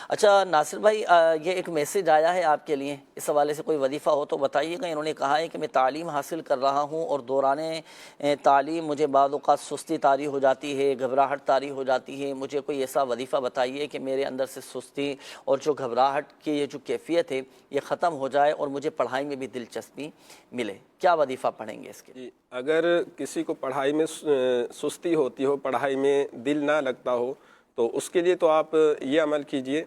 اچھا ناصر بھائی، یہ ایک میسیج آیا ہے آپ کے لیے، اس حوالے سے کوئی وظیفہ ہو تو بتائیے گا۔ انہوں نے کہا ہے کہ میں تعلیم حاصل کر رہا ہوں اور دوران تعلیم مجھے بعض اوقات سستی طاری ہو جاتی ہے، گھبراہٹ طاری ہو جاتی ہے، مجھے کوئی ایسا وظیفہ بتائیے کہ میرے اندر سے سستی اور جو گھبراہٹ کی یہ جو کیفیت ہے یہ ختم ہو جائے اور مجھے پڑھائی میں بھی دلچسپی ملے۔ کیا وظیفہ پڑھیں گے اس کے؟ جی، اگر کسی کو پڑھائی میں سستی ہوتی ہو، پڑھائی میں دل نہ لگتا ہو، تو اس کے لیے تو آپ یہ عمل کیجئے،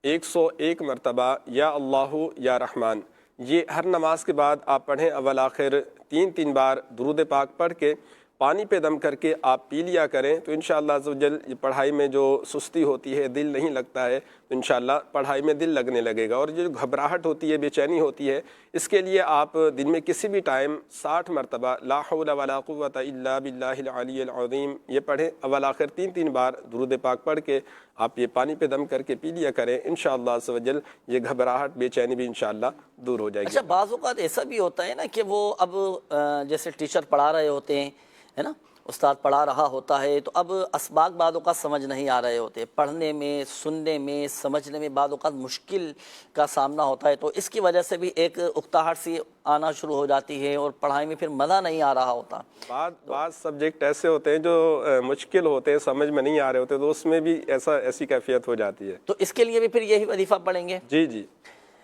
101 مرتبہ یا اللہ یا رحمان، یہ ہر نماز کے بعد آپ پڑھیں، اول آخر 3 بار درود پاک پڑھ کے پانی پہ دم کر کے آپ پی لیا کریں، تو انشاءاللہ عز و جل پڑھائی میں جو سستی ہوتی ہے، دل نہیں لگتا ہے، تو انشاءاللہ پڑھائی میں دل لگنے لگے گا۔ اور جو گھبراہٹ ہوتی ہے، بے چینی ہوتی ہے، اس کے لیے آپ دن میں کسی بھی ٹائم 60 مرتبہ لا حول ولا قوت الا باللہ العلی العظیم یہ پڑھیں، اول آخر 3 بار درود پاک پڑھ کے آپ یہ پانی پہ دم کر کے پی لیا کریں، انشاءاللہ عز و جل یہ گھبراہٹ بے چینی بھی انشاءاللہ دور ہو جائے گی۔ اچھا بعض اوقات ایسا بھی ہوتا ہے نا کہ وہ اب جیسے ٹیچر پڑھا رہے ہوتے ہیں، ہے نا، استاد پڑھا رہا ہوتا ہے، تو اب اسباق بعض اوقات سمجھ نہیں آ رہے ہوتے، پڑھنے میں، سننے میں، سمجھنے میں بعض اوقات مشکل کا سامنا ہوتا ہے، تو اس کی وجہ سے بھی ایک اکتاہٹ سی آنا شروع ہو جاتی ہے اور پڑھائی میں پھر مزہ نہیں آ رہا ہوتا۔ بعض سبجیکٹ ایسے ہوتے ہیں جو مشکل ہوتے ہیں، سمجھ میں نہیں آ رہے ہوتے، تو اس میں بھی ایسی کیفیت ہو جاتی ہے۔ تو اس کے لیے بھی پھر یہی وظیفہ پڑھیں گے؟ جی جی۔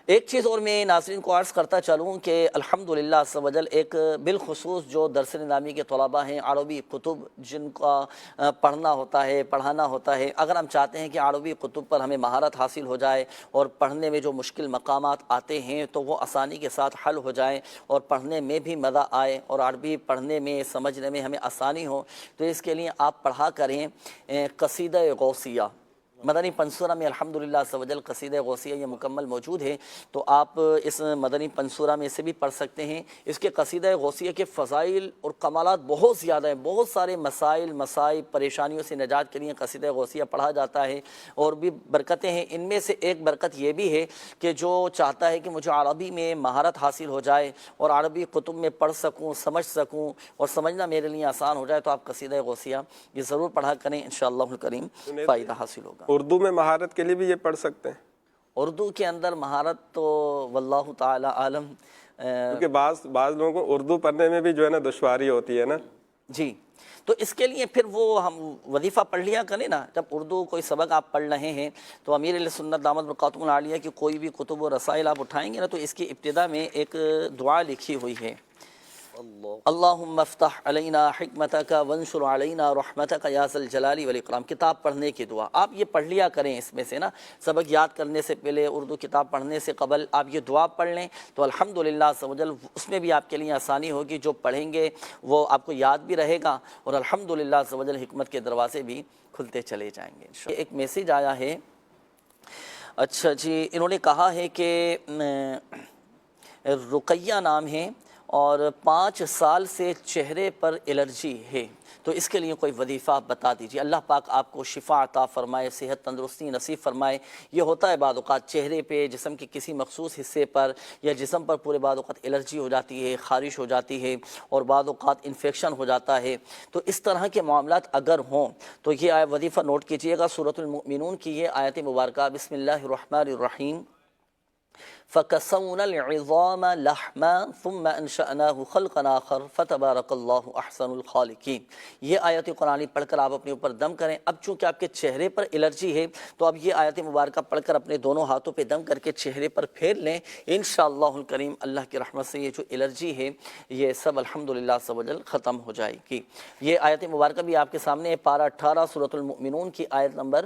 ایک چیز اور میں ناظرین کو عرض کرتا چلوں کہ الحمدللہ عز و جل ایک بالخصوص جو درس نظامی کے طلباء ہیں، عربی کتب جن کا پڑھنا ہوتا ہے، پڑھانا ہوتا ہے، اگر ہم چاہتے ہیں کہ عربی کتب پر ہمیں مہارت حاصل ہو جائے اور پڑھنے میں جو مشکل مقامات آتے ہیں تو وہ آسانی کے ساتھ حل ہو جائیں اور پڑھنے میں بھی مزہ آئے اور عربی پڑھنے میں، سمجھنے میں ہمیں آسانی ہو، تو اس کے لیے آپ پڑھا کریں قصیدہ غوثیہ۔ مدنی پنصورہ میں الحمدللہ عز و جل قصیدہ غوثیہ یہ مکمل موجود ہے، تو آپ اس مدنی پنصورہ میں سے بھی پڑھ سکتے ہیں۔ اس کے قصیدہ غوثیہ کے فضائل اور کمالات بہت زیادہ ہیں، بہت سارے مسائل، مصائب، پریشانیوں سے نجات کے لیے قصیدہ غوثیہ پڑھا جاتا ہے اور بھی برکتیں ہیں۔ ان میں سے ایک برکت یہ بھی ہے کہ جو چاہتا ہے کہ مجھے عربی میں مہارت حاصل ہو جائے اور عربی کتب میں پڑھ سکوں، سمجھ سکوں اور سمجھنا میرے لیے آسان ہو جائے، تو آپ قصیدہ غوثیہ یہ ضرور پڑھا کریں، انشاءاللہ الکریم فائدہ حاصل ہوگا۔ اردو میں مہارت کے لیے بھی یہ پڑھ سکتے ہیں؟ اردو کے اندر مہارت تو واللہ تعالی عالم، کیونکہ بعض لوگوں کو اردو پڑھنے میں بھی جو ہے نا دشواری ہوتی ہے نا۔ جی، تو اس کے لیے پھر وہ ہم وظیفہ پڑھ لیا کریں نا، جب اردو کوئی سبق آپ پڑھ رہے ہیں تو امیر اہل سنت دامت برکاتہم العالیہ کی کوئی بھی کتب و رسائل آپ اٹھائیں گے نا، تو اس کی ابتدا میں ایک دعا لکھی ہوئی ہے، اللہم افتح علینا حکمتک وانشر علینا رحمتک یا ذا الجلال والاکرام۔ کتاب پڑھنے کی دعا آپ یہ پڑھ لیا کریں، اس میں سے نا سبق یاد کرنے سے پہلے، اردو کتاب پڑھنے سے قبل آپ یہ دعا پڑھ لیں تو الحمدللہ عز و جل اس میں بھی آپ کے لیے آسانی ہوگی، جو پڑھیں گے وہ آپ کو یاد بھی رہے گا اور الحمدللہ عز و جل حکمت کے دروازے بھی کھلتے چلے جائیں گے انشاءاللہ۔ ایک میسیج آیا ہے، اچھا جی، انہوں نے کہا ہے کہ رقیہ نام ہے اور 5 سال سے چہرے پر الرجی ہے، تو اس کے لیے کوئی وظیفہ آپ بتا دیجیے۔ اللہ پاک آپ کو شفا عطا فرمائے، صحت تندرستی نصیب فرمائے۔ یہ ہوتا ہے بعض اوقات چہرے پہ، جسم کے کسی مخصوص حصے پر یا جسم پر پورے بعض اوقات الرجی ہو جاتی ہے، خارش ہو جاتی ہے اور بعض اوقات انفیکشن ہو جاتا ہے، تو اس طرح کے معاملات اگر ہوں تو یہ وظیفہ نوٹ کیجئے گا۔ سورۃ المؤمنون کی یہ آیت مبارکہ، بسم اللہ الرحمن الرحیم، فَكَسَوْنَا الْعِظَامَ لَحْمًا ثُمَّ أَنشَأْنَاهُ خَلْقًا آخَرَ فَتَبَارَكَ اللَّهُ أَحْسَنُ الْخَالِقِينَ۔ یہ آیت قرآنی پڑھ کر آپ اپنے اوپر دم کریں۔ اب چونکہ آپ کے چہرے پر الرجی ہے تو اب یہ آیت مبارکہ پڑھ کر اپنے دونوں ہاتھوں پہ دم کر کے چہرے پر پھیر لیں، انشاءاللہ الکریم اللہ کی رحمت سے یہ جو الرجی ہے یہ سب الحمدللہ عز و جل ختم ہو جائے گی۔ یہ آیت مبارکہ بھی آپ کے سامنے پارہ 18 سورۃ المؤمنون کی آیت نمبر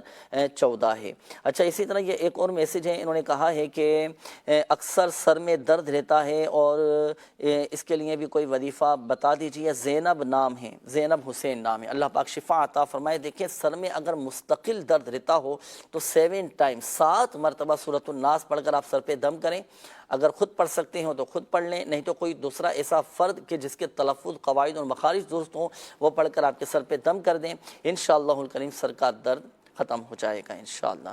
14 ہے۔ اچھا، اسی طرح یہ ایک اور میسیج ہے، انہوں نے کہا ہے کہ اکثر سر میں درد رہتا ہے اور اس کے لیے بھی کوئی وظیفہ بتا دیجیے۔ زینب نام ہے، زینب حسین نام ہے، اللہ پاک شفا عطا فرمائے۔ دیکھیں سر میں اگر مستقل درد رہتا ہو تو 7 مرتبہ سورۃ الناس پڑھ کر آپ سر پہ دم کریں۔ اگر خود پڑھ سکتے ہوں تو خود پڑھ لیں، نہیں تو کوئی دوسرا ایسا فرد کہ جس کے تلفظ، قواعد اور مخارج درست ہوں وہ پڑھ کر آپ کے سر پہ دم کر دیں، انشاءاللہ الکریم سر کا درد ختم ہو جائے گا انشاءاللہ۔